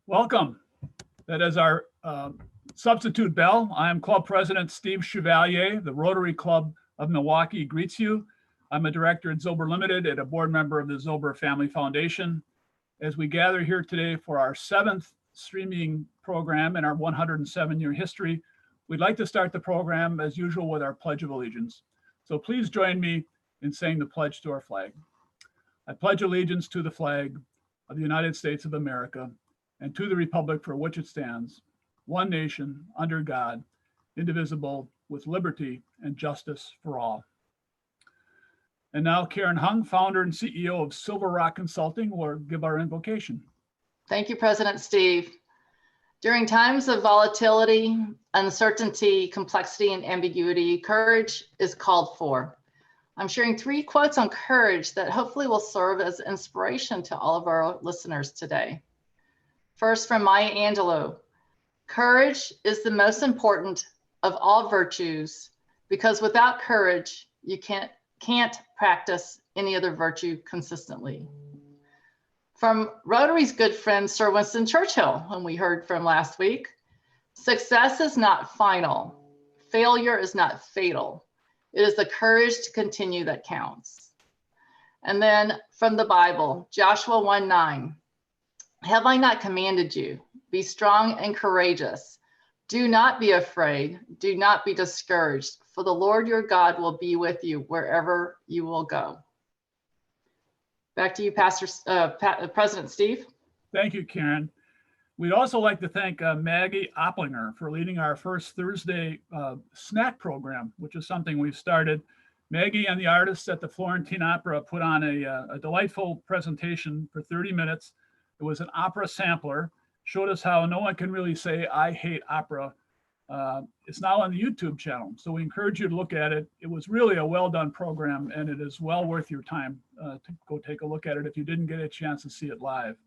Welcome. That is our substitute bell. I am Club President Steve Chevalier. The Rotary Club of Milwaukee greets you. I'm a director at Zober Limited and a board member of the Zober Family Foundation. As we gather here today for our 7th streaming program in our 107-year history, we'd like to start the program as usual with our Pledge of Allegiance. So please join me in saying the pledge to our flag. I pledge allegiance to the flag of the United States of America and to the republic for which it stands, one nation, under God, indivisible, with liberty and justice for all. And now Karen Hung, founder and CEO of Silver Rock Consulting, will give our invocation. Thank you, President Steve. During times of volatility, uncertainty, complexity, and ambiguity, courage is called for. I'm sharing 3 quotes on courage that hopefully will serve as inspiration to all of our listeners today. First, from Maya Angelou, courage is the most important of all virtues because without courage, you can't practice any other virtue consistently. From Rotary's good friend, Sir Winston Churchill, whom we heard from last week, success is not final. Failure is not fatal. It is the courage to continue that counts. And then from the Bible, Joshua 1:9, have I not commanded you? Be strong and courageous. Do not be afraid. Do not be discouraged, for the Lord your God will be with you wherever you will go. Back to you, President Steve. Thank you, Karen. We'd also like to thank Maggie Opplinger for leading our first Thursday snack program, which is something we've started. Maggie and the artists at the Florentine Opera put on a delightful presentation for 30 minutes. It was an opera sampler, showed us how no one can really say, I hate opera. It's now on the YouTube channel, so we encourage you to look at it. It was really a well-done program, and it is well worth your time to go take a look at it if you didn't get a chance to see it live.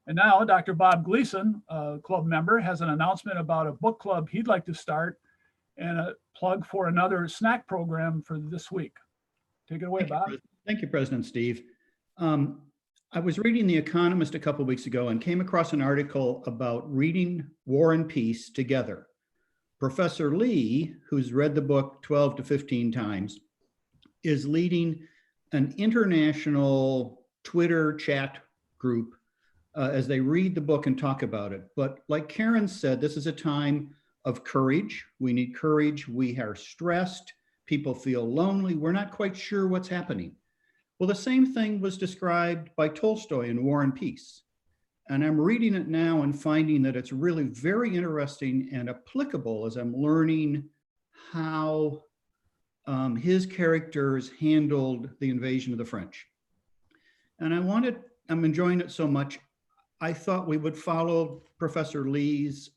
And now Dr. Bob Gleason, a club member, has an announcement about a book club he'd like to start and a plug for another snack program for this week. Take it away, Bob. Thank you, President Steve. I was reading The Economist a couple of weeks ago and came across an article about reading War and Peace together. Professor Lee, who's read the book 12 to 15 times, is leading an international Twitter chat group as they read the book and talk about it. But like Karen said, this is a time of courage. We need courage. We are stressed. People feel lonely. We're not quite sure what's happening. Well, the same thing was described by Tolstoy in War and Peace. And I'm reading it now and finding that it's really very interesting and applicable as I'm learning how his characters handled the invasion of the French. And I'm enjoying it so much, I thought we would follow Professor Lee's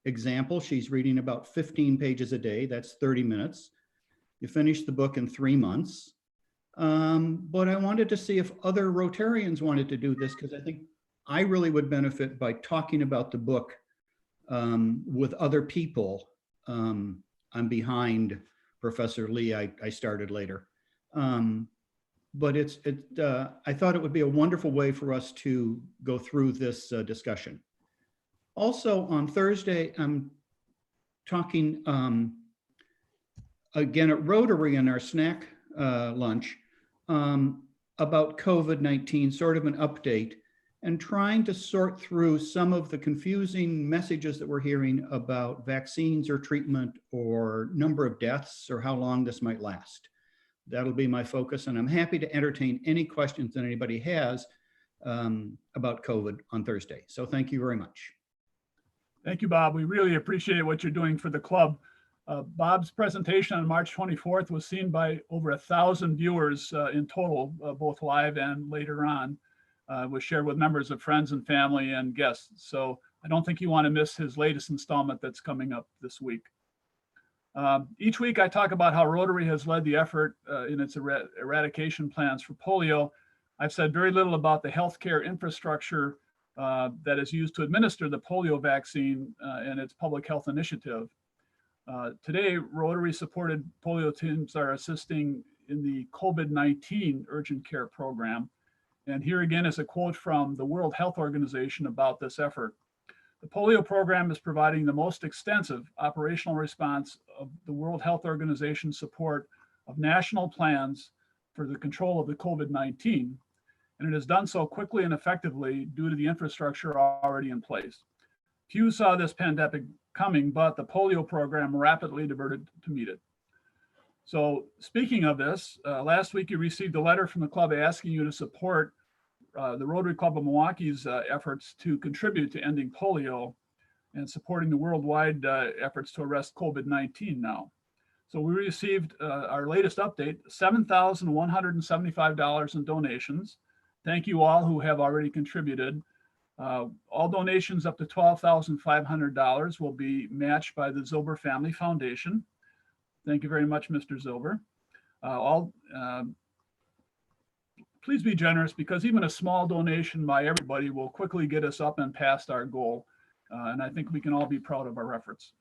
example, she's reading about 15 pages a day. That's 30 minutes. You finish the book in 3 months. But I wanted to see if other Rotarians wanted to do this, because I think I really would benefit by talking about the book with other people. I'm behind Professor Lee. I started later. But I thought it would be a wonderful way for us to go through this discussion. Also on Thursday, I'm talking again at Rotary in our snack lunch about COVID-19, sort of an update, and trying to sort through some of the confusing messages that we're hearing about vaccines or treatment or number of deaths or how long this might last. That'll be my focus, and I'm happy to entertain any questions that anybody has about COVID on Thursday. So thank you very much. Thank you, Bob. We really appreciate what you're doing for the club. Bob's presentation on March 24th was seen by over 1,000 viewers in total, both live and later on. Was shared with members of friends and family and guests. So I don't think you want to miss his latest installment that's coming up this week. Each week I talk about how Rotary has led the effort in its eradication plans for polio. I've said very little about the healthcare infrastructure that is used to administer the polio vaccine and its public health initiative. Today, Rotary supported polio teams are assisting in the COVID-19 urgent care program. And here again is a quote from the World Health Organization about this effort. The polio program is providing the most extensive operational response of the World Health Organization's support of national plans for the control of the COVID-19. And it has done so quickly and effectively due to the infrastructure already in place. Few saw this pandemic coming, but the polio program rapidly diverted to meet it. So speaking of this, last week you received a letter from the club asking you to support the Rotary Club of Milwaukee's efforts to contribute to ending polio and supporting the worldwide efforts to arrest COVID-19 now. So we received our latest update, $7,175 in donations. Thank you all who have already contributed. All donations up to $12,500 will be matched by the Zilber Family Foundation. Thank you very much, Mr. Zilber. Please be generous, because even a small donation by everybody will quickly get us up and past our goal. And I think we can all be proud of our efforts.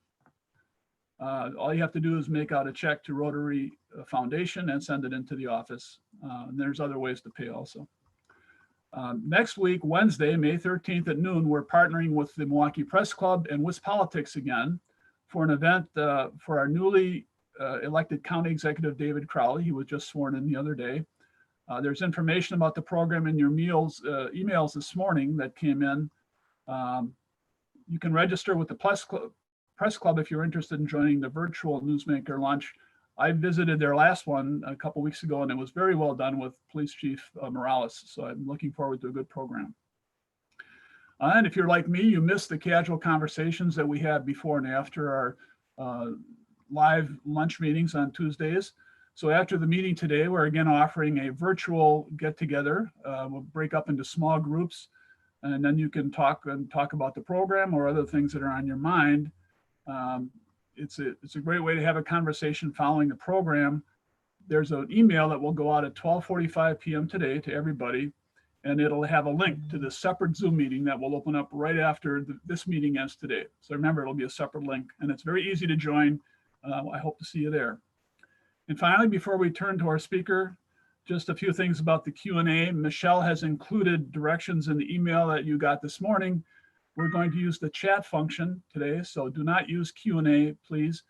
All you have to do is make out a check to Rotary Foundation and send it into the office. And there's other ways to pay also. Next week, Wednesday, May 13th at noon, we're partnering with the Milwaukee Press Club and WisPolitics again for an event for our newly elected county executive, David Crowley. He was just sworn in the other day. There's information about the program in your emails this morning that came in. You can register with the Press Club if you're interested in joining the virtual Newsmaker lunch. I visited their last one a couple weeks ago, and it was very well done with Police Chief Morales. So I'm looking forward to a good program. And if you're like me, you missed the casual conversations that we had before and after our live lunch meetings on Tuesdays. So after the meeting today, we're again offering a virtual get-together. We'll break up into small groups, and then you can talk about the program or other things that are on your mind. It's a great way to have a conversation following the program. There's an email that will go out at 12:45 p.m. today to everybody, and it'll have a link to the separate Zoom meeting that will open up right after this meeting ends today. So remember, it'll be a separate link, and it's very easy to join. I hope to see you there. And finally, before we turn to our speaker, just a few things about the Q&A. Michelle has included directions in the email that you got this morning. We're going to use the chat function today, so do not use Q&A, please.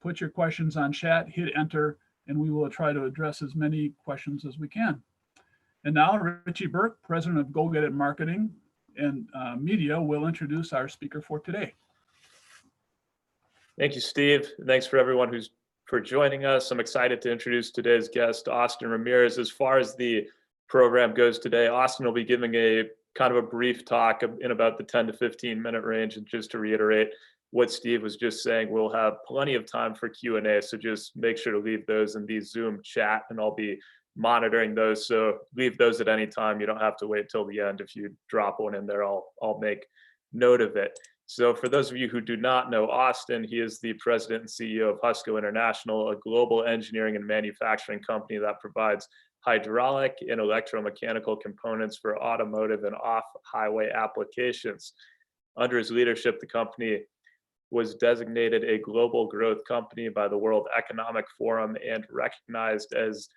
Put your questions on chat, hit enter, and we will try to address as many questions as we can. And now Richie Burke, President of Go Get It Marketing and Media, will introduce our speaker for today. Thank you, Steve. Thanks for everyone for joining us. I'm excited to introduce today's guest, Austin Ramirez. As far as the program goes today, Austin will be giving a kind of a brief talk in about the 10 to 15 minute range. And just to reiterate what Steve was just saying, we'll have plenty of time for Q&A. So just make sure to leave those in the Zoom chat, and I'll be monitoring those. So leave those at any time. You don't have to wait till the end. If you drop one in there, I'll make note of it. So for those of you who do not know Austin, he is the president and CEO of Husco International, a global engineering and manufacturing company that provides hydraulic and electromechanical components for automotive and off-highway applications. Under his leadership, the company was designated a global growth company by the World Economic Forum and recognized as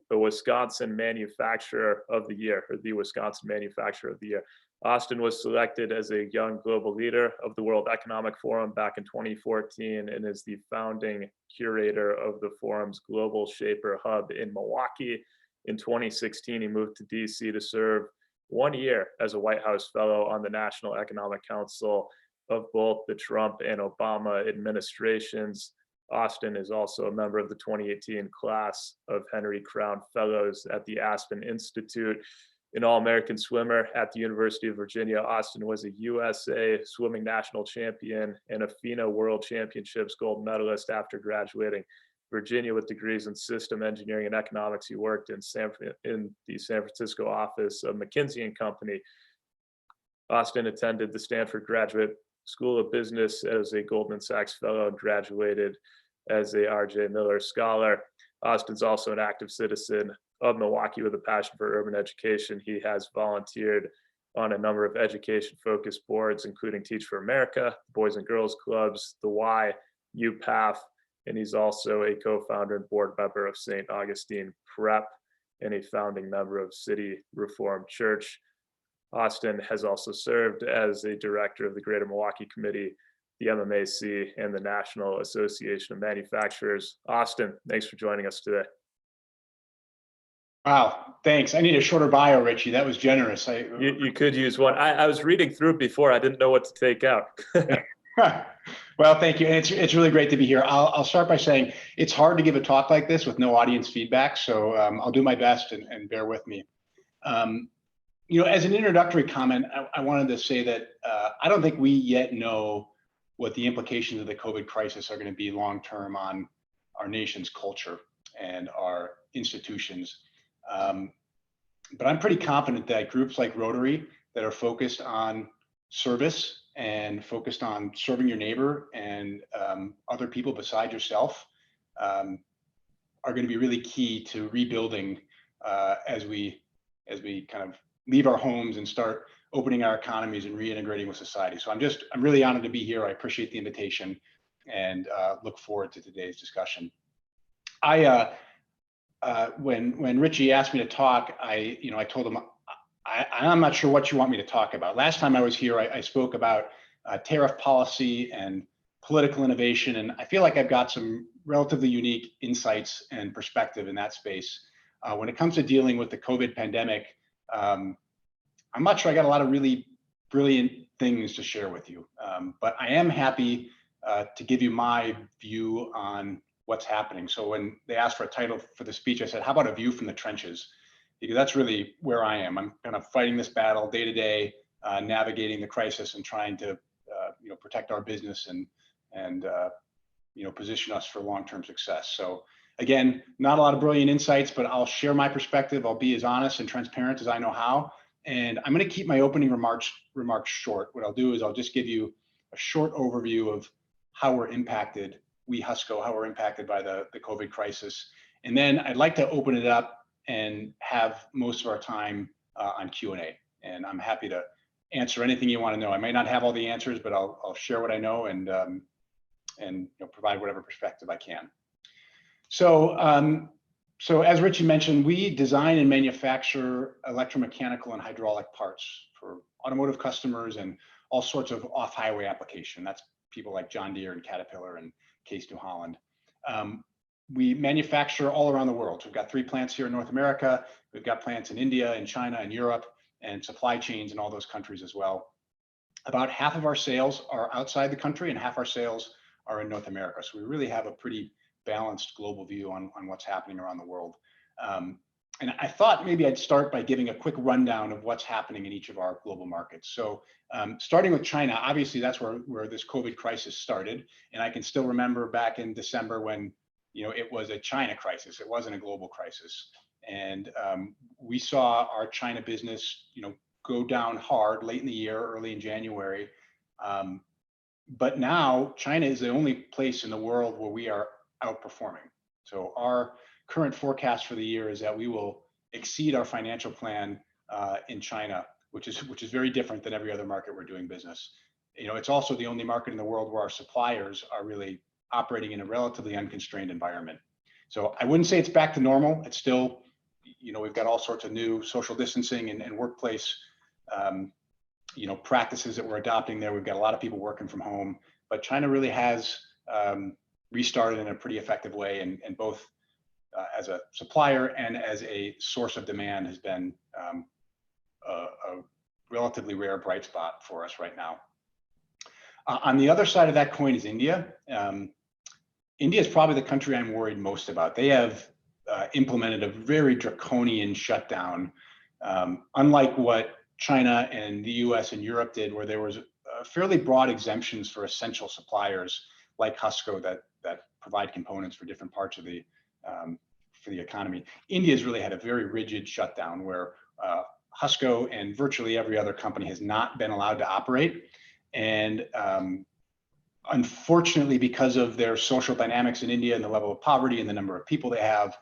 the Wisconsin Manufacturer of the Year, or the Wisconsin Manufacturer of the Year. Austin was selected as a young global leader of the World Economic Forum back in 2014 and is the founding curator of the forum's Global Shaper Hub in Milwaukee. In 2016, he moved to DC to serve 1 year as a White House Fellow on the National Economic Council of both the Trump and Obama administrations. Austin is also a member of the 2018 class of Henry Crown Fellows at the Aspen Institute. An All-American swimmer at the University of Virginia, Austin was a USA swimming national champion and a FINA World Championships gold medalist after graduating Virginia with degrees in system engineering and economics. He worked in the San Francisco office of McKinsey & Company. Austin attended the Stanford Graduate School of Business as a Goldman Sachs Fellow and graduated as a R.J. Miller Scholar. Austin's also an active citizen of Milwaukee with a passion for urban education. He has volunteered on a number of education-focused boards, including Teach for America, Boys and Girls Clubs, the Y, UPath, and he's also a co-founder and board member of St. Augustine Prep and a founding member of City Reformed Church. Austin has also served as a director of the Greater Milwaukee Committee, the MMAC, and the National Association of Manufacturers. Austin, thanks for joining us today. Wow, thanks. I need a shorter bio, Richie. That was generous. You could use one. I was reading through it before. I didn't know what to take out. Well, thank you. And it's really great to be here. I'll start by saying it's hard to give a talk like this with no audience feedback. So I'll do my best and bear with me. As an introductory comment, I wanted to say that I don't think we yet know what the implications of the COVID crisis are going to be long-term on our nation's culture and our institutions. But I'm pretty confident that groups like Rotary that are focused on service and focused on serving your neighbor and other people besides yourself are going to be really key to rebuilding as we kind of leave our homes and start opening our economies and reintegrating with society. So I'm really honored to be here. I appreciate the invitation and look forward to today's discussion. When Richie asked me to talk, I told him I'm not sure what you want me to talk about. Last time I was here, I spoke about tariff policy and political innovation, and I feel like I've got some relatively unique insights and perspective in that space. When it comes to dealing with the COVID pandemic, I'm not sure I got a lot of really brilliant things to share with you, but I am happy to give you my view on what's happening. So when they asked for a title for the speech, I said, how about a view from the trenches? Because that's really where I am. I'm kind of fighting this battle day to day, navigating the crisis and trying to protect our business and position us for long-term success. So again, not a lot of brilliant insights, but I'll share my perspective. I'll be as honest and transparent as I know how. And I'm going to keep my opening remarks short. What I'll do is I'll just give you a short overview of how we're impacted, we Husco, how we're impacted by the COVID crisis. And then I'd like to open it up and have most of our time on Q&A. And I'm happy to answer anything you want to know. I may not have all the answers, but I'll share what I know and provide whatever perspective I can. So as Richie mentioned, we design and manufacture electromechanical and hydraulic parts for automotive customers and all sorts of off-highway application. That's people like John Deere and Caterpillar and Case New Holland. We manufacture all around the world. So we've got 3 plants here in North America. We've got plants in India and China and Europe and supply chains in all those countries as well. About half of our sales are outside the country and half our sales are in North America. So we really have a pretty balanced global view on what's happening around the world. And I thought maybe I'd start by giving a quick rundown of what's happening in each of our global markets. So starting with China, obviously that's where this COVID crisis started. And I can still remember back in December when it was a China crisis. It wasn't a global crisis. And we saw our China business go down hard late in the year, early in January. But now China is the only place in the world where we are outperforming. So our current forecast for the year is that we will exceed our financial plan in China, which is very different than every other market we're doing business. You know, it's also the only market in the world where our suppliers are really operating in a relatively unconstrained environment. So I wouldn't say it's back to normal. It's still, you know, we've got all sorts of new social distancing and workplace, you know, practices that we're adopting there. We've got a lot of people working from home, but China really has restarted in a pretty effective way, and both as a supplier and as a source of demand has been a relatively rare bright spot for us right now. On the other side of that coin is India. India is probably the country I'm worried most about. They have implemented a very draconian shutdown, unlike what China and the US and Europe did, where there was fairly broad exemptions for essential suppliers like Husco that provide components for different parts of the economy. India's really had a very rigid shutdown where Husco and virtually every other company has not been allowed to operate. And unfortunately, because of their social dynamics in India and the level of poverty and the number of people they have,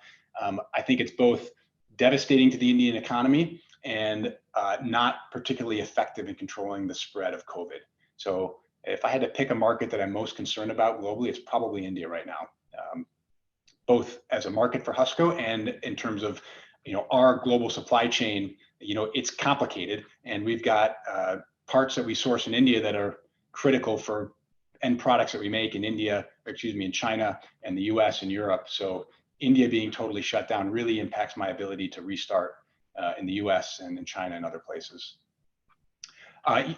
I think it's both devastating to the Indian economy and not particularly effective in controlling the spread of COVID. So if I had to pick a market that I'm most concerned about globally, it's probably India right now, both as a market for Husco and in terms of, you know, our global supply chain. You know, it's complicated, and we've got parts that we source in India that are critical for end products that we make in India, or excuse me, in China and the US and Europe. So India being totally shut down really impacts my ability to restart in the US and in China and other places.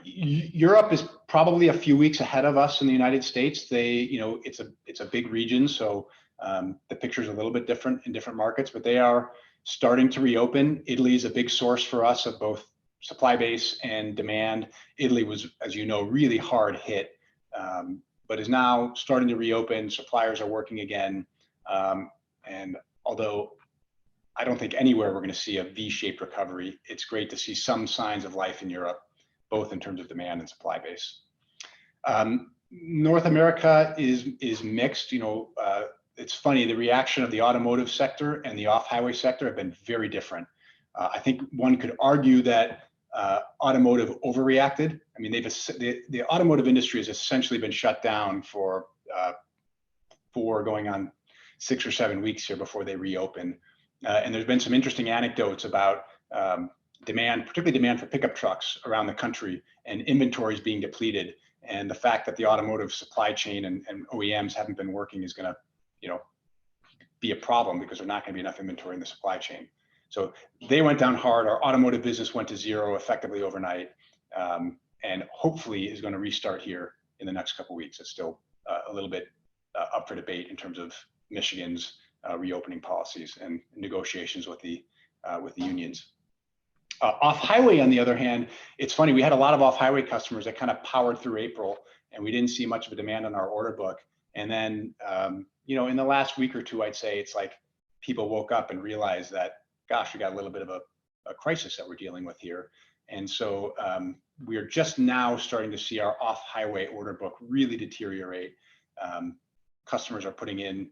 Europe is probably a few weeks ahead of us in the United States. You know, it's a big region, so the picture is a little bit different in different markets, but they are starting to reopen. Italy is a big source for us of both supply base and demand. Italy was, as you know, really hard hit, but is now starting to reopen. Suppliers are working again. And although I don't think anywhere we're going to see a V-shaped recovery, it's great to see some signs of life in Europe, both in terms of demand and supply base. North America is mixed. You know, it's funny, the reaction of the automotive sector and the off-highway sector have been very different. I think one could argue that automotive overreacted. I mean, the automotive industry has essentially been shut down for going on 6 or 7 weeks here before they reopen. And there's been some interesting anecdotes about demand, particularly demand for pickup trucks around the country, and inventories being depleted. And the fact that the automotive supply chain and OEMs haven't been working is going to, you know, be a problem because there's not going to be enough inventory in the supply chain. So they went down hard. Our automotive business went to zero effectively overnight, and hopefully is going to restart here in the next couple of weeks. It's still a little bit up for debate in terms of Michigan's reopening policies and negotiations with the unions. Off-highway, on the other hand, it's funny. We had a lot of off-highway customers that kind of powered through April, and we didn't see much of a demand on our order book. And then, you know, in the last week or two, I'd say it's like people woke up and realized that, gosh, we got a little bit of a crisis that we're dealing with here. And so we are just now starting to see our off-highway order book really deteriorate. Customers are putting in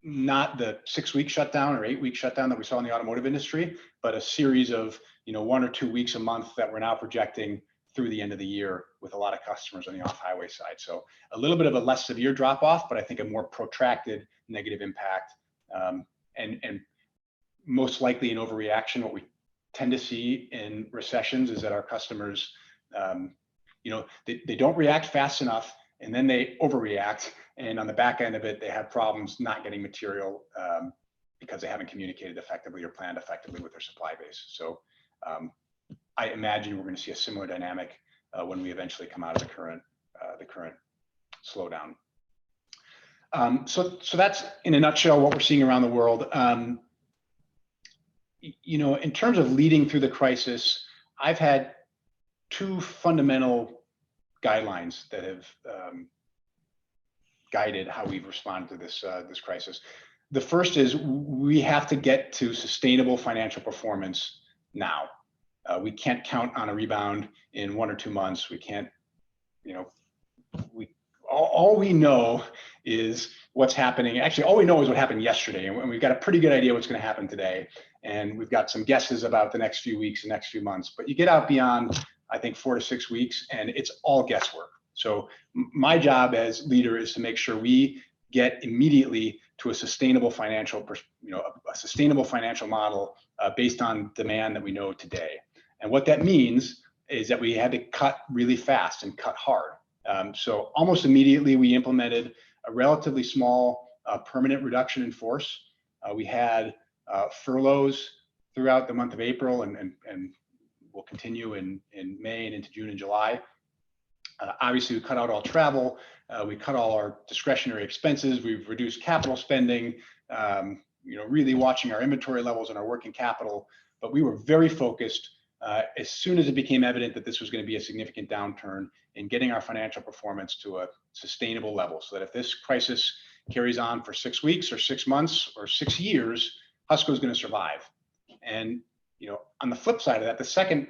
not the 6-week shutdown or 8-week shutdown that we saw in the automotive industry, but a series of, you know, 1 or 2 weeks a month that we're now projecting through the end of the year with a lot of customers on the off-highway side. So a little bit of a less severe drop off, but I think a more protracted negative impact, and most likely an overreaction. What we tend to see in recessions is that our customers, you know, they don't react fast enough, and then they overreact. And on the back end of it, they have problems not getting material because they haven't communicated effectively or planned effectively with their supply base. So I imagine we're going to see a similar dynamic when we eventually come out of the current slowdown. So that's in a nutshell what we're seeing around the world. You know, in terms of leading through the crisis, I've had 2 fundamental guidelines that have guided how we've responded to this crisis. The first is we have to get to sustainable financial performance now. We can't count on a rebound in 1 or 2 months. We can't, you know, all we know is what's happening. Actually, all we know is what happened yesterday, and we've got a pretty good idea what's going to happen today. And we've got some guesses about the next few weeks and next few months. But you get out beyond, I think, 4 to 6 weeks, and it's all guesswork. So my job as leader is to make sure we get immediately to a sustainable financial, a sustainable financial model based on demand that we know today. And what that means is that we had to cut really fast and cut hard. So almost immediately we implemented a relatively small permanent reduction in force. We had furloughs throughout the month of April and will continue in May and into June and July. Obviously, we cut out all travel. We cut all our discretionary expenses. We've reduced capital spending, really watching our inventory levels and our working capital. But we were very focused as soon as it became evident that this was going to be a significant downturn in getting our financial performance to a sustainable level, so that if this crisis carries on for 6 weeks or 6 months or 6 years, Husco is going to survive. And on the flip side of that, the second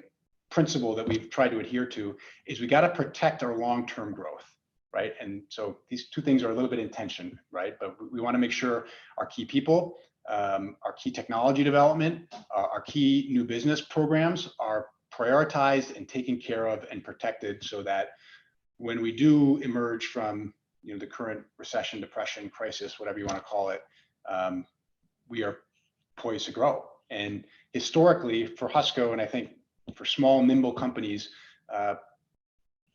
principle that we've tried to adhere to is we got to protect our long-term growth, right? And so these two things are a little bit in tension, right? But we want to make sure our key people, our key technology development, our key new business programs are prioritized and taken care of and protected, so that when we do emerge from the current recession, depression, crisis, whatever you want to call it, we are poised to grow. And historically for Husco, and I think for small, nimble companies,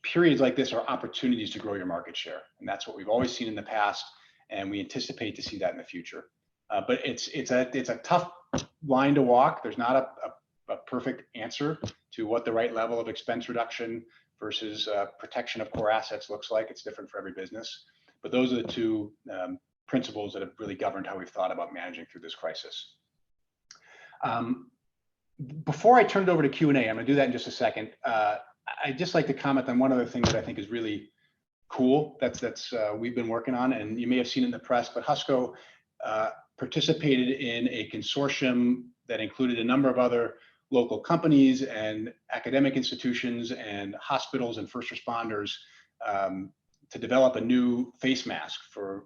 periods like this are opportunities to grow your market share. And that's what we've always seen in the past, and we anticipate to see that in the future. But it's a tough line to walk. There's not a perfect answer to what the right level of expense reduction versus protection of core assets looks like. It's different for every business. But those are the two principles that have really governed how we've thought about managing through this crisis. Before I turn it over to Q&A, I'm going to do that in just a second. I'd just like to comment on one other thing that I think is really cool that's we've been working on, and you may have seen in the press, but Husco participated in a consortium that included a number of other local companies and academic institutions and hospitals and first responders to develop a new face mask for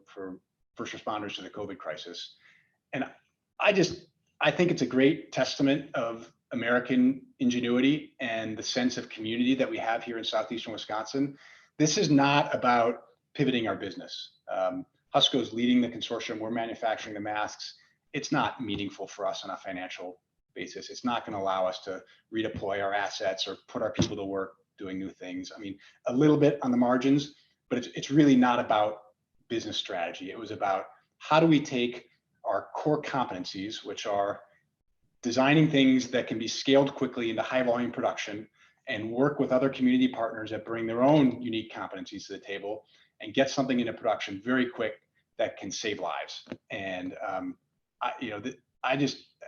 first responders to the COVID crisis. And I think it's a great testament of American ingenuity and the sense of community that we have here in southeastern Wisconsin. This is not about pivoting our business. Husco is leading the consortium. We're manufacturing the masks. It's not meaningful for us on a financial basis. It's not going to allow us to redeploy our assets or put our people to work doing new things. I mean, a little bit on the margins, but it's really not about business strategy. It was about how do we take our core competencies, which are designing things that can be scaled quickly into high volume production, and work with other community partners that bring their own unique competencies to the table and get something into production very quick that can save lives. And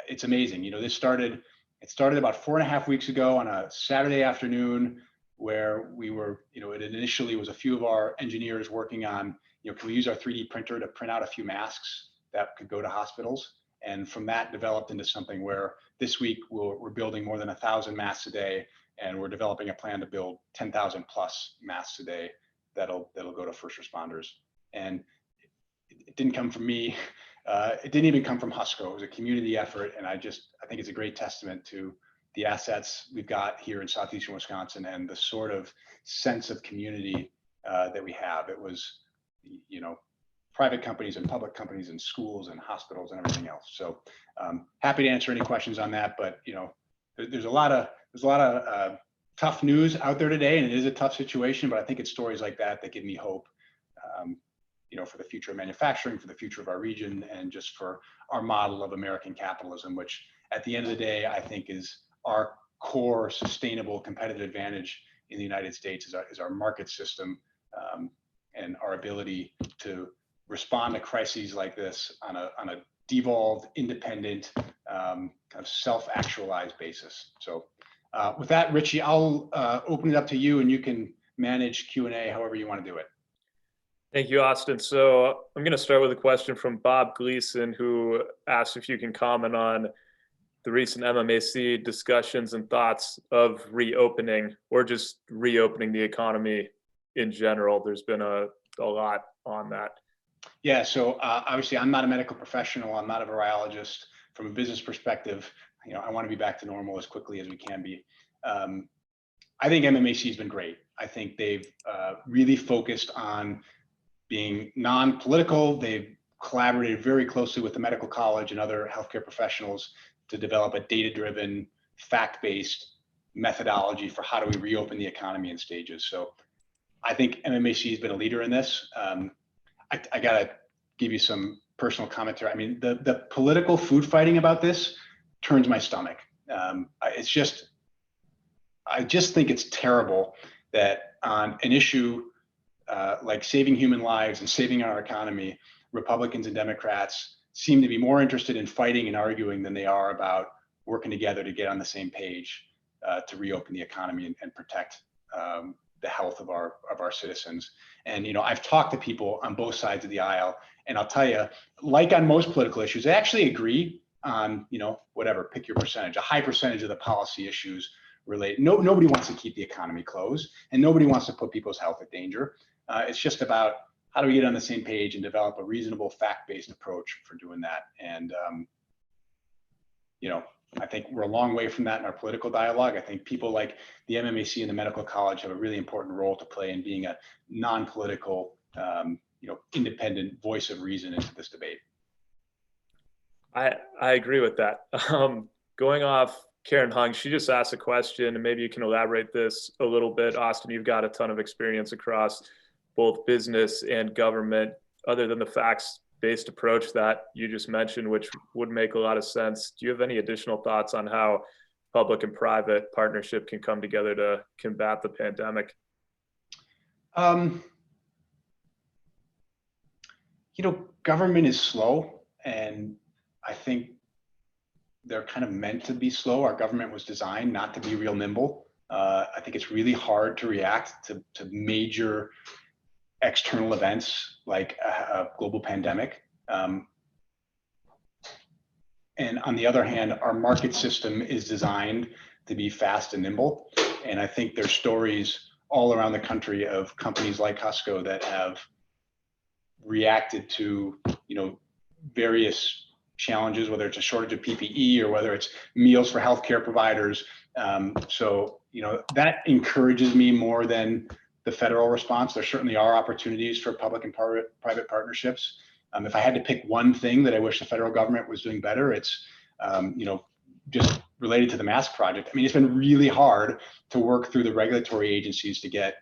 it's amazing. It started about 4.5 weeks ago on a Saturday afternoon, where we were, it initially was a few of our engineers working on, can we use our 3D printer to print out a few masks that could go to hospitals? And from that developed into something where this week we're building more than 1,000 masks a day, and we're developing a plan to build 10,000 plus masks a day that'll go to first responders. And it didn't come from me. It didn't even come from Husco. It was a community effort, and I think it's a great testament to the assets we've got here in southeastern Wisconsin and the sort of sense of community that we have. It was, private companies and public companies and schools and hospitals and everything else. So happy to answer any questions on that. But there's a lot of tough news out there today, and it is a tough situation. But I think it's stories like that that give me hope, for the future of manufacturing, for the future of our region, and just for our model of American capitalism, which at the end of the day, I think is our core sustainable competitive advantage in the United States is our market system and our ability to respond to crises like this on a devolved, independent, kind of self-actualized basis. So with that, Richie, I'll open it up to you, and you can manage Q&A however you want to do it. Thank you, Austin. So I'm going to start with a question from Bob Gleason, who asked if you can comment on the recent MMAC discussions and thoughts of reopening or just reopening the economy in general? There's been a lot on that. Yeah, so obviously I'm not a medical professional. I'm not a virologist. From a business perspective, I want to be back to normal as quickly as we can be. I think MMAC has been great. I think they've really focused on being non-political. They've collaborated very closely with the medical college and other healthcare professionals to develop a data-driven, fact-based methodology for how do we reopen the economy in stages. So I think MMAC has been a leader in this. I gotta give you some personal commentary. I mean, the political food fighting about this turns my stomach. I just think it's terrible that on an issue like saving human lives and saving our economy, Republicans and Democrats seem to be more interested in fighting and arguing than they are about working together to get on the same page to reopen the economy and protect the health of our citizens. And I've talked to people on both sides of the aisle, and I'll tell you, like on most political issues, they actually agree on whatever, pick your percentage, a high percentage of the policy issues related. Nobody wants to keep the economy closed, and nobody wants to put people's health in danger. It's just about how do we get on the same page and develop a reasonable fact-based approach for doing that. And I think we're a long way from that in our political dialogue. I think people like the MMAC and the medical college have a really important role to play in being a non-political, independent voice of reason into this debate. I agree with that. Going off Karen Hung, she just asked a question, and maybe you can elaborate this a little bit. Austin, you've got a ton of experience across both business and government. Other than the facts-based approach that you just mentioned, which would make a lot of sense, do you have any additional thoughts on how public and private partnership can come together to combat the pandemic? Government is slow, and I think they're kind of meant to be slow. Our government was designed not to be real nimble. I think it's really hard to react to major external events like a global pandemic. And on the other hand, our market system is designed to be fast and nimble. And I think there's stories all around the country of companies like Husco that have reacted to, various challenges, whether it's a shortage of PPE or whether it's meals for healthcare providers. So that encourages me more than the federal response. There certainly are opportunities for public and private partnerships. If I had to pick one thing that I wish the federal government was doing better, it's just related to the mask project. I mean, it's been really hard to work through the regulatory agencies to get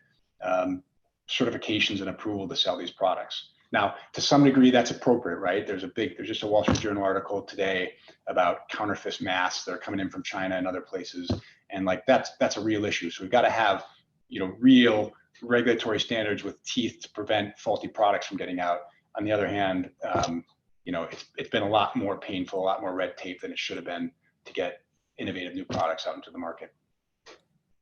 certifications and approval to sell these products. Now, to some degree, that's appropriate, right? There's just a Wall Street Journal article today about counterfeit masks that are coming in from China and other places, and that's a real issue. So we've got to have real regulatory standards with teeth to prevent faulty products from getting out. On the other hand, it's been a lot more painful, a lot more red tape than it should have been to get innovative new products out into the market.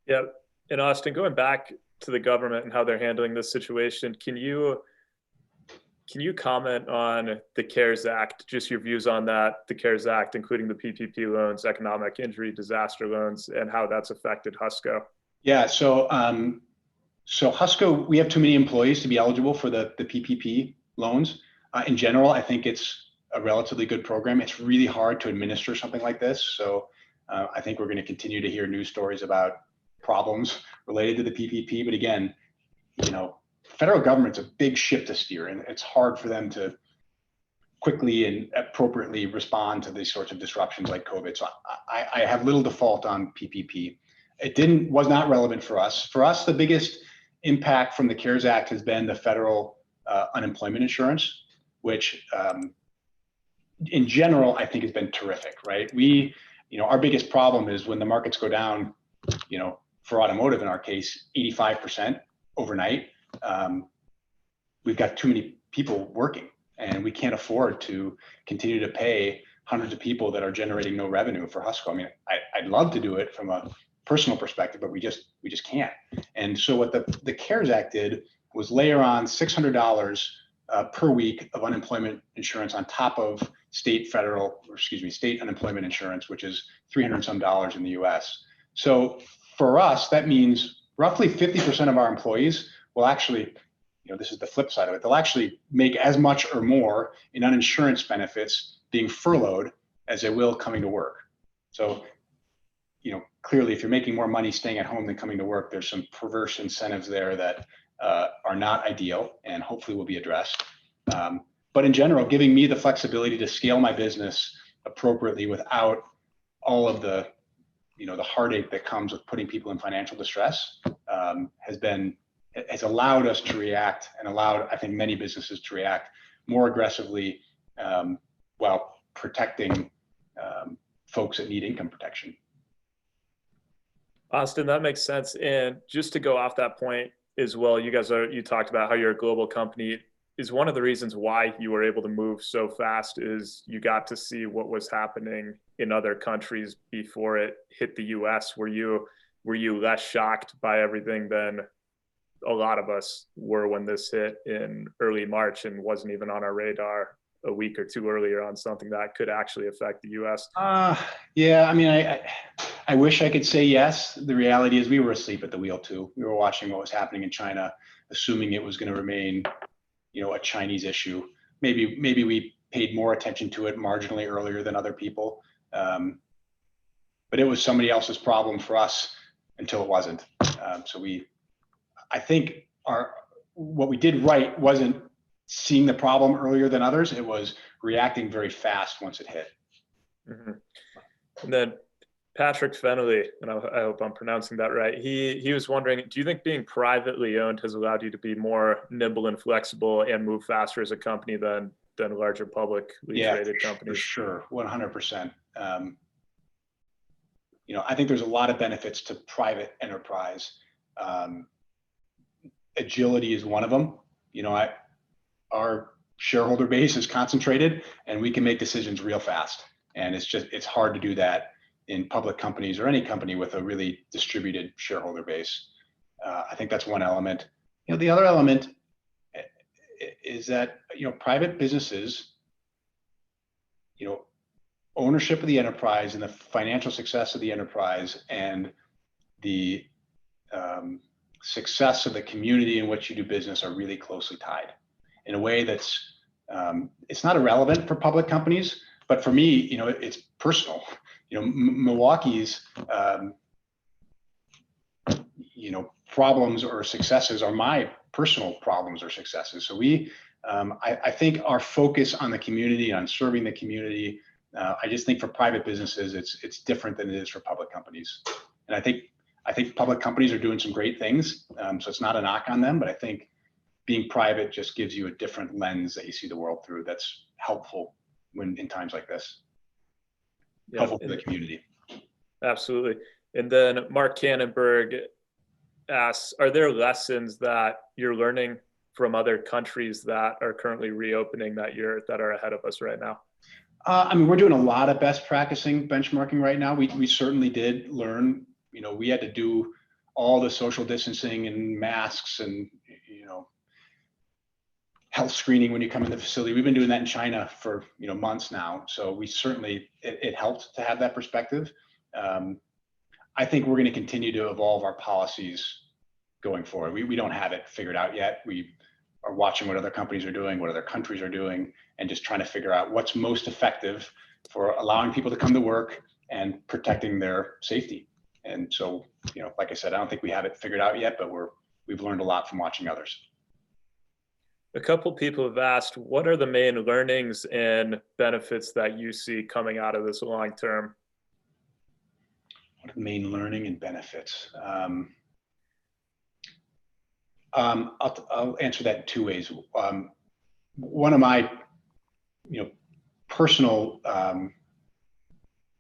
Yeah, and Austin, going back to the government and how they're handling this situation, can you comment on the CARES Act, just your views on that, the CARES Act, including the PPP loans, economic injury, disaster loans, and how that's affected Husco? Yeah, so Husco, we have too many employees to be eligible for the PPP loans. In general, I think it's a relatively good program. It's really hard to administer something like this. So I think we're going to continue to hear news stories about problems related to the PPP. But again, federal government's a big ship to steer, and it's hard for them to quickly and appropriately respond to these sorts of disruptions like COVID. So I have little default on PPP. It was not relevant for us. For us, the biggest impact from the CARES Act has been the federal unemployment insurance, which in general, I think has been terrific, right? Our biggest problem is when the markets go down, for automotive in our case, 85% overnight. We've got too many people working, and we can't afford to continue to pay hundreds of people that are generating no revenue for Husco. I mean, I'd love to do it from a personal perspective, but we just can't. And so what the CARES Act did was layer on $600 per week of unemployment insurance on top of state unemployment insurance, which is $300 some in the US. So for us, that means roughly 50% of our employees will actually, this is the flip side of it, they'll actually make as much or more in uninsurance benefits being furloughed as they will coming to work. So, clearly, if you're making more money staying at home than coming to work, there's some perverse incentives there that are not ideal and hopefully will be addressed. But in general, giving me the flexibility to scale my business appropriately without all of the, the heartache that comes with putting people in financial distress has allowed us to react and allowed, I think, many businesses to react more aggressively while protecting folks that need income protection. Austin, that makes sense. And just to go off that point as well, you talked about how you're a global company. Is one of the reasons why you were able to move so fast is you got to see what was happening in other countries before it hit the US. Were you less shocked by everything than a lot of us were when this hit in early March and wasn't even on our radar a week or two earlier on something that could actually affect the US? Yeah, I mean, I wish I could say yes. The reality is we were asleep at the wheel too. We were watching what was happening in China, assuming it was going to remain, a Chinese issue. Maybe we paid more attention to it marginally earlier than other people. But it was somebody else's problem for us until it wasn't. I think what we did right wasn't seeing the problem earlier than others. It was reacting very fast once it hit. Mm-hmm. And then Patrick Fennelly, and I hope I'm pronouncing that right. He was wondering, do you think being privately owned has allowed you to be more nimble and flexible and move faster as a company than larger publicly traded companies? For sure, 100%. I think there's a lot of benefits to private enterprise. Agility is one of them. Our shareholder base is concentrated and we can make decisions real fast. And it's hard to do that in public companies or any company with a really distributed shareholder base. I think that's one element. The other element is that, private businesses, ownership of the enterprise and the financial success of the enterprise and the success of the community in which you do business are really closely tied in a way that's, it's not irrelevant for public companies, but for me, it's personal. Milwaukee's, problems or successes are my personal problems or successes. So I think our focus on the community, on serving the community, I just think for private businesses, it's different than it is for public companies. And I think public companies are doing some great things. So it's not a knock on them, but I think being private just gives you a different lens that you see the world through. That's helpful in times like this. Yeah, helpful for the community. Absolutely. And then Mark Cannonberg asks, are there lessons that you're learning from other countries that are currently reopening that are ahead of us right now? We're doing a lot of best practicing benchmarking right now. We certainly did learn, we had to do all the social distancing and masks and, health screening when you come in the facility. We've been doing that in China for, months now. So we certainly, it helped to have that perspective. I think we're going to continue to evolve our policies going forward. We don't have it figured out yet. We are watching what other companies are doing, what other countries are doing, and just trying to figure out what's most effective for allowing people to come to work and protecting their safety. And so, like I said, I don't think we have it figured out yet, but we've learned a lot from watching others. A couple people have asked, what are the main learnings and benefits that you see coming out of this long term? What are the main learning and benefits? I'll answer that in two ways. One of my, personal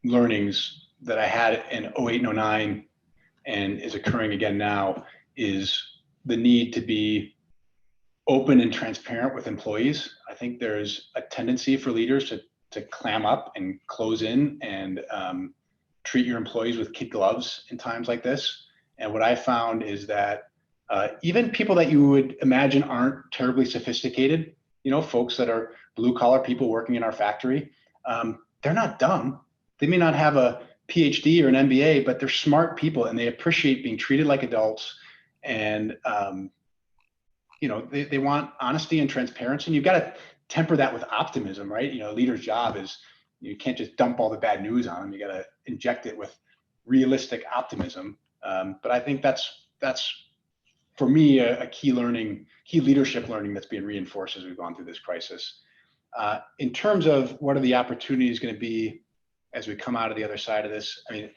learnings that I had in 08 and 09 and is occurring again now is the need to be open and transparent with employees. I think there's a tendency for leaders to clam up and close in and treat your employees with kid gloves in times like this. And what I found is that even people that you would imagine aren't terribly sophisticated, folks that are blue collar people working in our factory, they're not dumb. They may not have a PhD or an MBA, but they're smart people and they appreciate being treated like adults and they want honesty and transparency, and you've got to temper that with optimism, right? A leader's job is, you can't just dump all the bad news on them. You got to inject it with realistic optimism. But I think that's for me a key leadership learning that's being reinforced as we've gone through this crisis. In terms of what are the opportunities going to be as we come out of the other side of this, I mean,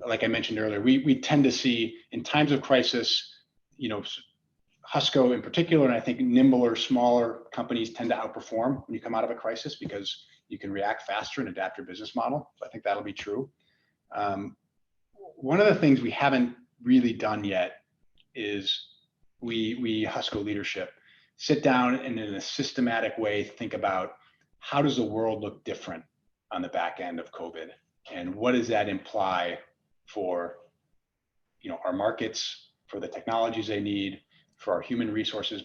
like I mentioned earlier, we tend to see in times of crisis, Husco in particular, and I think Nimble or smaller companies tend to outperform when you come out of a crisis because you can react faster and adapt your business model. So I think that'll be true. One of the things we haven't really done yet is we Husco leadership sit down and in a systematic way think about how does the world look different on the back end of COVID, and what does that imply for our markets, for the technologies they need, for our human resources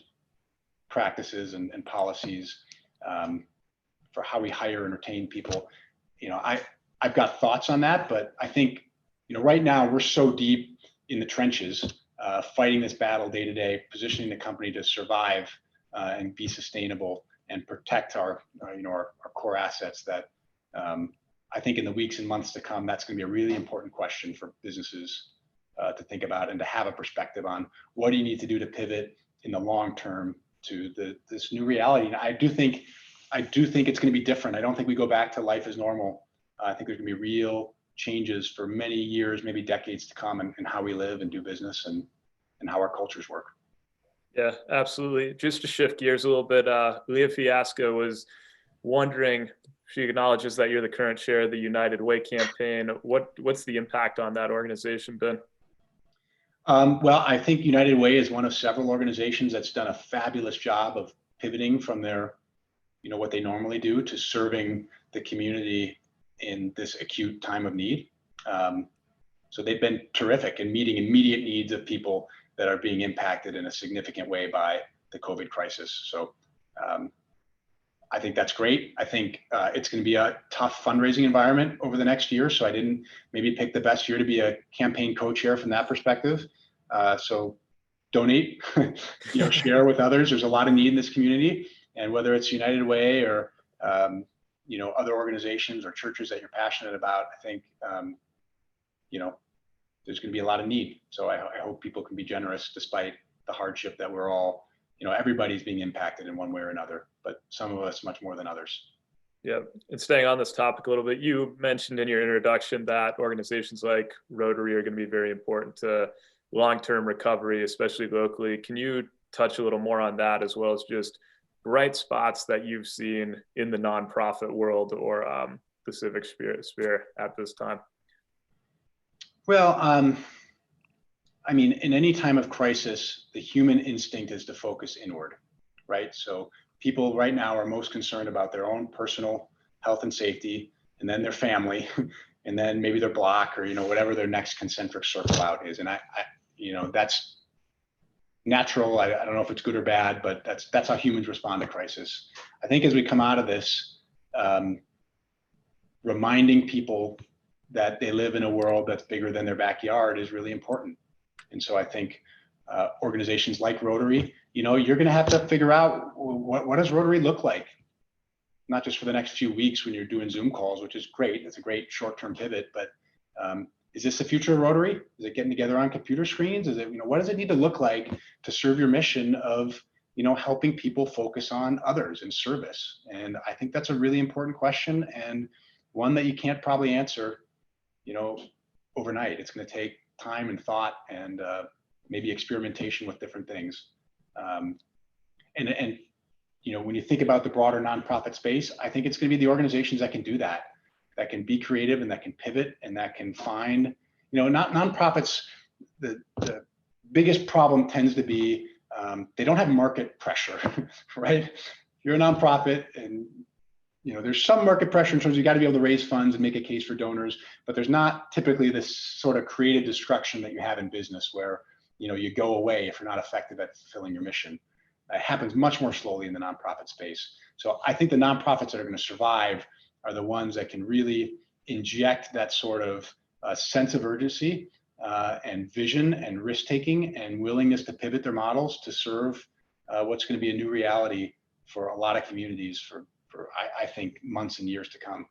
practices and policies, for how we hire and retain people. I've got thoughts on that, but I think right now we're so deep in the trenches, fighting this battle day to day, positioning the company to survive and be sustainable and protect our core assets that I think in the weeks and months to come, that's going to be a really important question for businesses to think about and to have a perspective on what do you need to do to pivot in the long term to this new reality. And I do think it's going to be different. I don't think we go back to life as normal. I think there's going to be real changes for many years, maybe decades to come, in how we live and do business and how our cultures work. Yeah, absolutely. Just to shift gears a little bit, Leah Fiasco was wondering, she acknowledges that you're the current chair of the United Way campaign. What's the impact on that organization been? Well, I think United Way is one of several organizations that's done a fabulous job of pivoting from their, what they normally do to serving the community in this acute time of need. So they've been terrific in meeting immediate needs of people that are being impacted in a significant way by the COVID crisis. So I think that's great. I think it's going to be a tough fundraising environment over the next year. So I didn't maybe pick the best year to be a campaign co-chair from that perspective. So donate, share with others. There's a lot of need in this community, and whether it's United Way or other organizations or churches that you're passionate about, I think there's going to be a lot of need. So I hope people can be generous despite the hardship that we're all, everybody's being impacted in one way or another, but some of us much more than others. Yeah, and staying on this topic a little bit, you mentioned in your introduction that organizations like Rotary are going to be very important to long-term recovery, especially locally. Can you touch a little more on that, as well as just bright spots that you've seen in the nonprofit world or the civic sphere at this time? Well, I mean, in any time of crisis, the human instinct is to focus inward, right? So people right now are most concerned about their own personal health and safety, and then their family, and then maybe their block or, whatever their next concentric circle out is. And I that's natural. I don't know if it's good or bad, but that's how humans respond to crisis. I think as we come out of this, reminding people that they live in a world that's bigger than their backyard is really important. And so I think organizations like Rotary, you're going to have to figure out what does Rotary look like, not just for the next few weeks when you're doing Zoom calls, which is great. It's a great short-term pivot, but is this the future of Rotary? Is it getting together on computer screens? Is it, what does it need to look like to serve your mission of, helping people focus on others and service? And I think that's a really important question, and one that you can't probably answer, overnight. It's going to take time and thought and maybe experimentation with different things. And when you think about the broader nonprofit space, I think it's going to be the organizations that can do that can be creative and that can pivot and that can find, not nonprofits. The biggest problem tends to be they don't have market pressure, right? You're a nonprofit and there's some market pressure in terms of you got to be able to raise funds and make a case for donors, but there's not typically this sort of creative destruction that you have in business where, you go away if you're not effective at fulfilling your mission. It happens much more slowly in the nonprofit space. So I think the nonprofits that are going to survive are the ones that can really inject that sort of sense of urgency and vision and risk-taking and willingness to pivot their models to serve what's going to be a new reality for a lot of communities for I think months and years to come.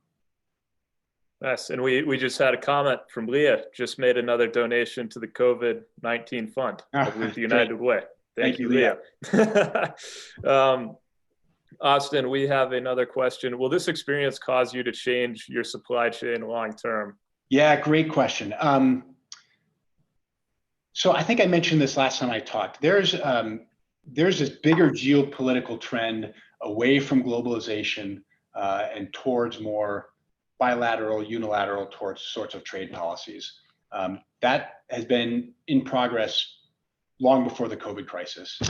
Yes, and we just had a comment from Leah, just made another donation to the COVID-19 fund, I believe the United Way. Thank you, Leah. Austin, we have another question. Will this experience cause you to change your supply chain long term? Yeah, great question. So I think I mentioned this last time I talked. There's this bigger geopolitical trend away from globalization and towards more bilateral, unilateral sorts of trade policies. That has been in progress long before the COVID crisis.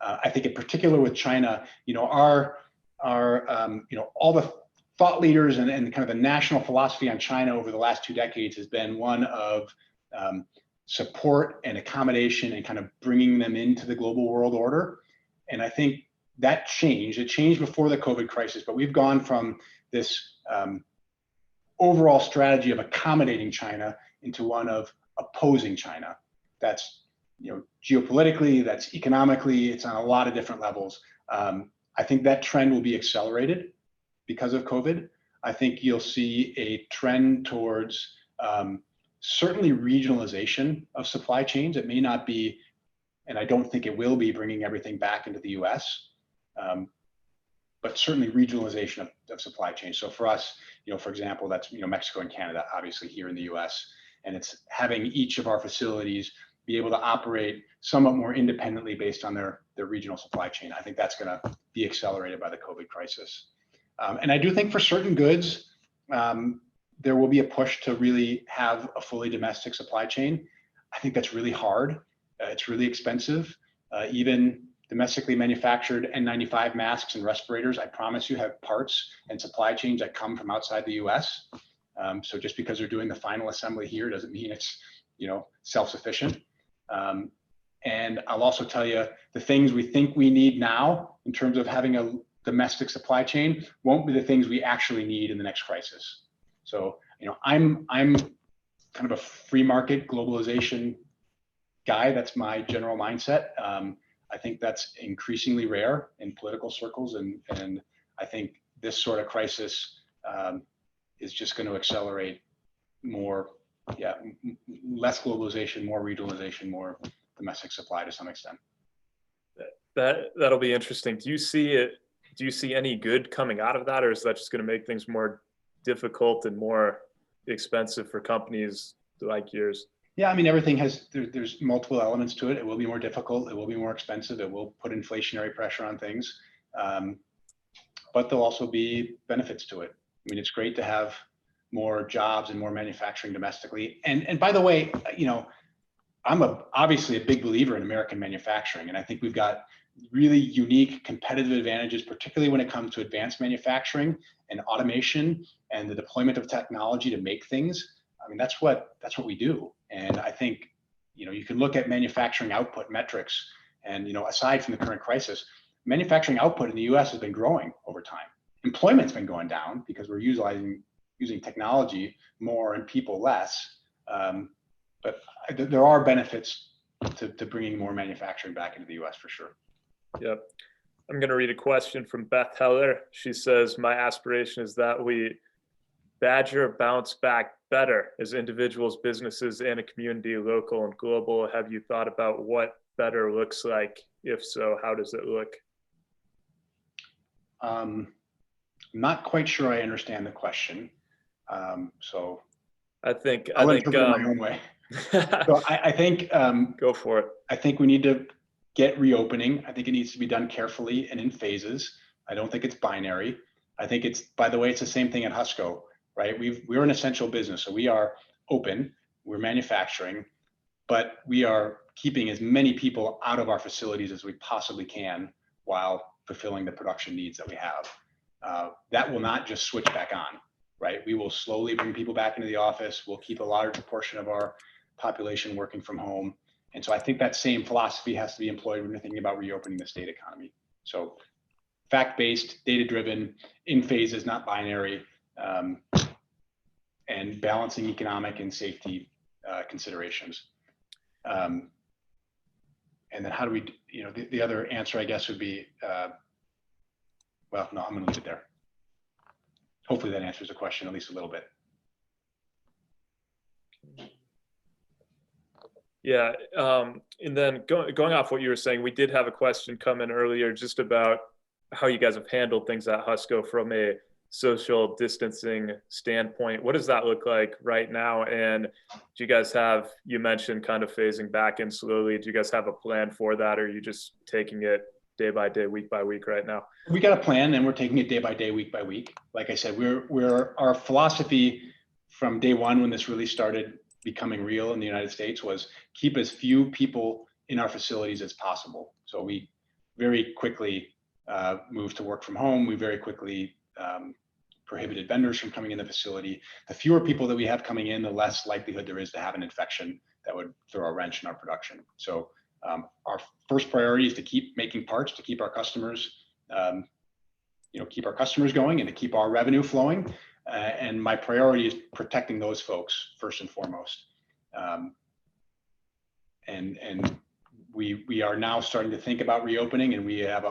I think in particular with China, our all the thought leaders and kind of the national philosophy on China over the last 2 decades has been one of support and accommodation and kind of bringing them into the global world order. And I think that changed. It changed before the COVID crisis, but we've gone from this overall strategy of accommodating China into one of opposing China. That's geopolitically, that's economically, it's on a lot of different levels. I think that trend will be accelerated because of COVID. I think you'll see a trend towards certainly regionalization of supply chains. It may not be, and I don't think it will be, bringing everything back into the US, but certainly regionalization of supply chains. So for us, for example, that's Mexico and Canada, obviously here in the US, and it's having each of our facilities be able to operate somewhat more independently based on their regional supply chain. I think that's going to be accelerated by the COVID crisis. And I do think for certain goods, there will be a push to really have a fully domestic supply chain. I think that's really hard. It's really expensive. Even domestically manufactured N95 masks and respirators, I promise you, have parts and supply chains that come from outside the US. So just because they're doing the final assembly here doesn't mean it's self-sufficient. And I'll also tell you, the things we think we need now in terms of having a domestic supply chain won't be the things we actually need in the next crisis. So, I'm kind of a free market globalization guy. That's my general mindset. I think that's increasingly rare in political circles. And I think this sort of crisis is just going to accelerate more, less globalization, more regionalization, more domestic supply to some extent. That'll be interesting. Do you see any good coming out of that, or is that just going to make things more difficult and more expensive for companies like yours? Yeah, I mean, everything there's multiple elements to it. It will be more difficult. It will be more expensive. It will put inflationary pressure on things. But there'll also be benefits to it. I mean, it's great to have more jobs and more manufacturing domestically. And by the way, I'm obviously a big believer in American manufacturing. And I think we've got really unique competitive advantages, particularly when it comes to advanced manufacturing and automation and the deployment of technology to make things. I mean, that's what we do. And I think, you can look at manufacturing output metrics and, aside from the current crisis, manufacturing output in the US has been growing over time. Employment's been going down because we're using technology more and people less. But there are benefits to bringing more manufacturing back into the US for sure. Yep. I'm going to read a question from Beth Heller. She says, my aspiration is that we badger bounce back better as individuals, businesses, and a community, local and global. Have you thought about what better looks like? If so, how does it look? I'm not quite sure I understand the question. So I think I'll interpret it my own way. So I think go for it. I think we need to get reopening. I think it needs to be done carefully and in phases. I don't think it's binary. I think by the way, it's the same thing at Husco, right? We're an essential business, so we are open, we're manufacturing, but we are keeping as many people out of our facilities as we possibly can while fulfilling the production needs that we have. That will not just switch back on, right? We will slowly bring people back into the office. We'll keep a large portion of our population working from home. And so I think that same philosophy has to be employed when you're thinking about reopening the state economy. So fact-based, data-driven, in phases, not binary, and balancing economic and safety considerations. And And then how do we, the other answer, I guess, would be, well, no, I'm going to leave it there. Hopefully that answers the question at least a little bit. Yeah, and then going off what you were saying, we did have a question come in earlier just about how you guys have handled things at Husco from a social distancing standpoint. What does that look like right now? And do you guys have, you mentioned kind of phasing back in slowly. Do you guys have a plan for that, or are you just taking it day by day, week by week right now? We got a plan, and we're taking it day by day, week by week. Like I said, our philosophy from day one when this really started becoming real in the United States was keep as few people in our facilities as possible. So we very quickly moved to work from home. We very quickly prohibited vendors from coming in the facility. The fewer people that we have coming in, the less likelihood there is to have an infection that would throw a wrench in our production. So our first priority is to keep making parts, to keep our customers, keep our customers going and to keep our revenue flowing. And my priority is protecting those folks first and foremost. And we are now starting to think about reopening, and we have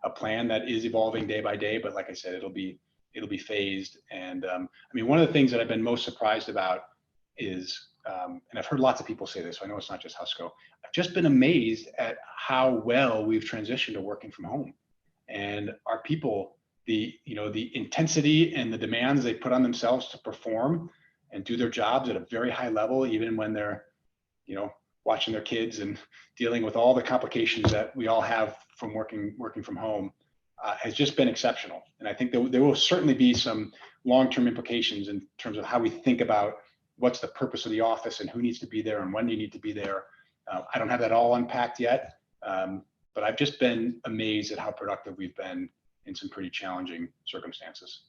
a plan that is evolving day by day. But like I said, it'll be phased. And I mean, one of the things that I've been most surprised about is, and I've heard lots of people say this, so I know it's not just Husco. I've just been amazed at how well we've transitioned to working from home, and our people, the intensity and the demands they put on themselves to perform and do their jobs at a very high level, even when they're, watching their kids and dealing with all the complications that we all have from working from home, has just been exceptional. And I think there will certainly be some long-term implications in terms of how we think about what's the purpose of the office and who needs to be there and when do you need to be there. I don't have that all unpacked yet, but I've just been amazed at how productive we've been in some pretty challenging circumstances.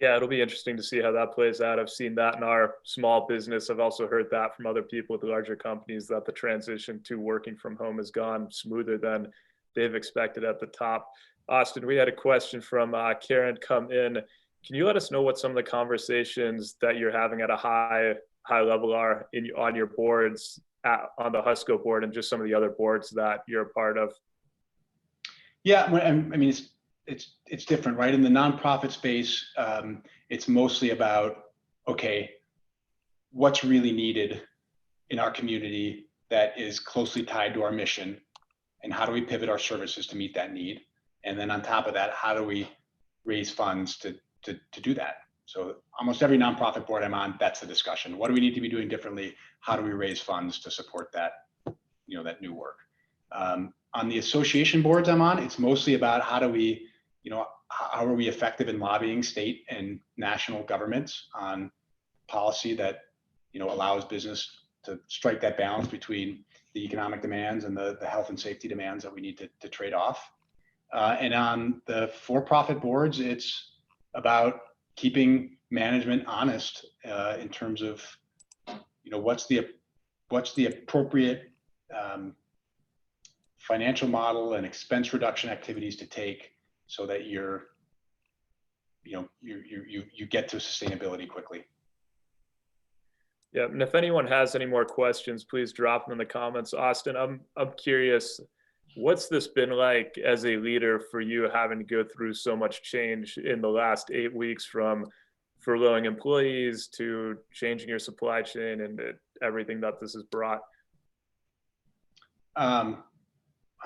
Yeah, it'll be interesting to see how that plays out. I've seen that in our small business. I've also heard that from other people with larger companies, that the transition to working from home has gone smoother than they've expected at the top. Austin, we had a question from Karen come in. Can you let us know what some of the conversations that you're having at a high level are on your boards, on the Husco board, and just some of the other boards that you're a part of? Yeah, I mean, it's different, right? In the nonprofit space, it's mostly about, okay, what's really needed in our community that is closely tied to our mission, and how do we pivot our services to meet that need? And then on top of that, how do we raise funds to do that? So almost every nonprofit board I'm on, that's the discussion. What do we need to be doing differently? How do we raise funds to support that, that new work? On the association boards I'm on, it's mostly about how do we, how are we effective in lobbying state and national governments on policy that, allows business to strike that balance between the economic demands and the health and safety demands that we need to trade off. And on the for-profit boards, it's about keeping management honest in terms of, what's the appropriate financial model and expense reduction activities to take so that you get to sustainability quickly. Yeah, and if anyone has any more questions, please drop them in the comments. Austin, I'm curious, what's this been like as a leader for you, having to go through so much change in the last 8 weeks, from furloughing employees to changing your supply chain and everything that this has brought? I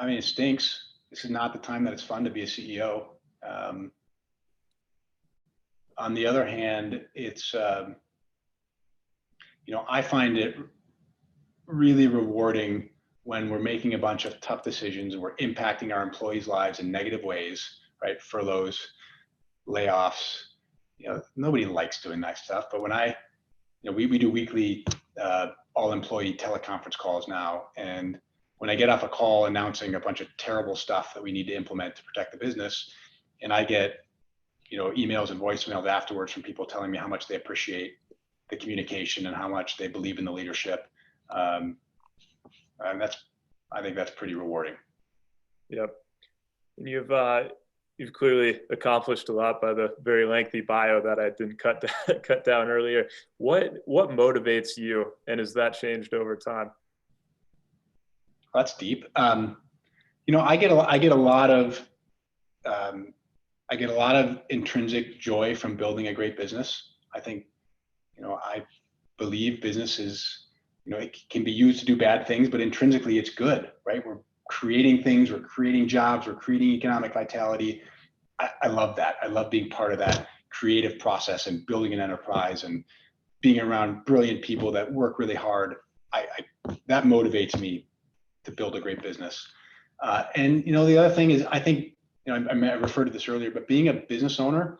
mean, it stinks. This is not the time that it's fun to be a CEO. On the other hand, it's, I find it really rewarding when we're making a bunch of tough decisions and we're impacting our employees' lives in negative ways, right? Furloughs, layoffs, nobody likes doing that stuff. But when we do weekly all employee teleconference calls now, and when I get off a call announcing a bunch of terrible stuff that we need to implement to protect the business, and I get, emails and voicemails afterwards from people telling me how much they appreciate the communication and how much they believe in the leadership, and I think that's pretty rewarding. Yep. And you've clearly accomplished a lot by the very lengthy bio that I didn't cut down earlier. What motivates you, and has that changed over time? That's deep. You know, I get a lot of intrinsic joy from building a great business. I think, you know, I believe business is, you know, it can be used to do bad things, but intrinsically it's good, right? We're creating things, we're creating jobs, we're creating economic vitality. I love that. I love being part of that creative process and building an enterprise and being around brilliant people that work really hard. That motivates me to build a great business. And you know, the other thing is, I think, you know, I referred to this earlier, but being a business owner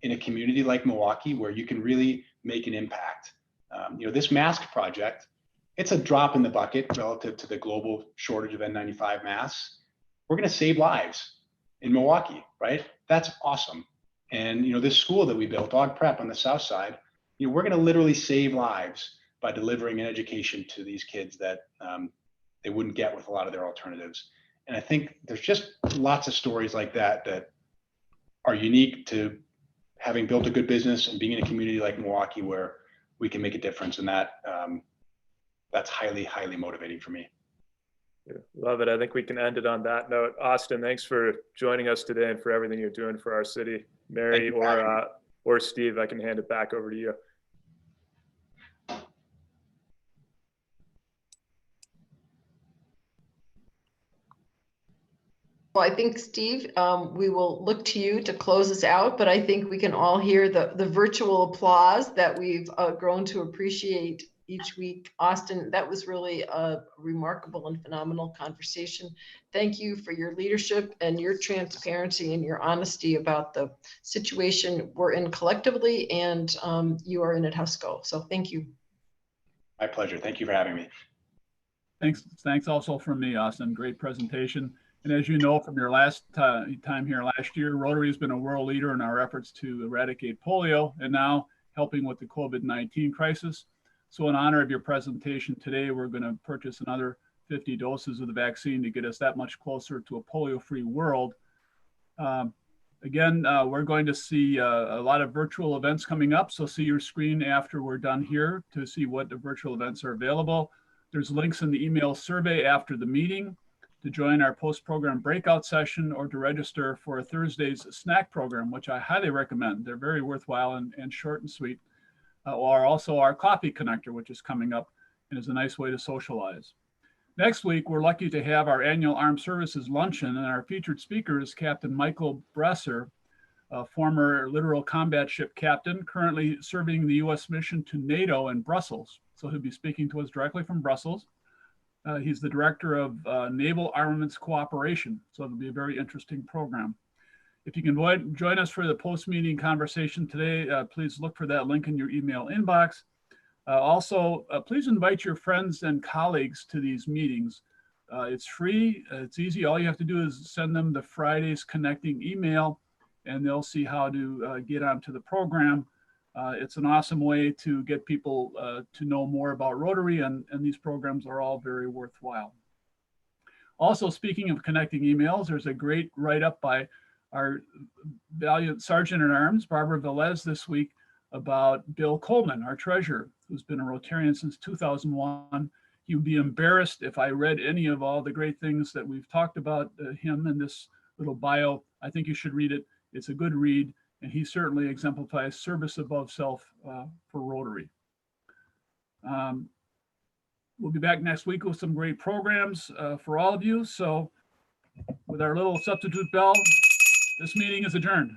in a community like Milwaukee, where you can really make an impact. You know, this mask project, it's a drop in the bucket relative to the global shortage of N95 masks. We're going to save lives in Milwaukee, right? That's awesome. And you know, this school that we built, Dog Prep on the south side, you know, we're going to literally save lives by delivering an education to these kids that they wouldn't get with a lot of their alternatives. And I think there's just lots of stories like that that are unique to having built a good business and being in a community like Milwaukee where we can make a difference. And that that's highly, highly motivating for me. Yeah, love it. I think we can end it on that note. Austin, thanks for joining us today and for everything you're doing for our city. Mary or Steve, I can hand it back over to you. Well, I think, Steve, we will look to you to close us out, but I think we can all hear the virtual applause that we've grown to appreciate each week. Austin, that was really a remarkable and phenomenal conversation. Thank you for your leadership and your transparency and your honesty about the situation we're in collectively, and you are in at Husco. So thank you. My pleasure. Thank you for having me. Thanks also from me, Austin. Great presentation. And as you know from your last time here last year, Rotary has been a world leader in our efforts to eradicate polio and now helping with the COVID-19 crisis. So in honor of your presentation today, we're going to purchase another 50 doses of the vaccine to get us that much closer to a polio-free world. Again, we're going to see a lot of virtual events coming up. So see your screen after we're done here to see what the virtual events are available. There's links in the email survey after the meeting to join our post-program breakout session or to register for Thursday's snack program, which I highly recommend. They're very worthwhile and short and sweet. Or also our coffee connector, which is coming up and is a nice way to socialize. Next week, we're lucky to have our annual Armed Services Luncheon, and our featured speaker is Captain Michael Bresser, a former littoral combat ship captain, currently serving the U.S. mission to NATO in Brussels. So he'll be speaking to us directly from Brussels. He's the director of Naval Armaments Cooperation, so it'll be a very interesting program. If you can join us for the post-meeting conversation today, please look for that link in your email inbox. Also, please invite your friends and colleagues to these meetings. It's free, it's easy. All you have to do is send them the Friday's Connecting email, and they'll see how to get onto the program. It's an awesome way to get people to know more about Rotary, and these programs are all very worthwhile. Also, speaking of connecting emails, there's a great write-up by our valiant Sergeant at Arms, Barbara Velez, this week about Bill Coleman, our treasurer, who's been a Rotarian since 2001. He would be embarrassed if I read any of all the great things that we've talked about him in this little bio. I think you should read it. It's a good read, and he certainly exemplifies service above self for Rotary. We'll be back next week with some great programs for all of you. So with our little substitute bell, this meeting is adjourned.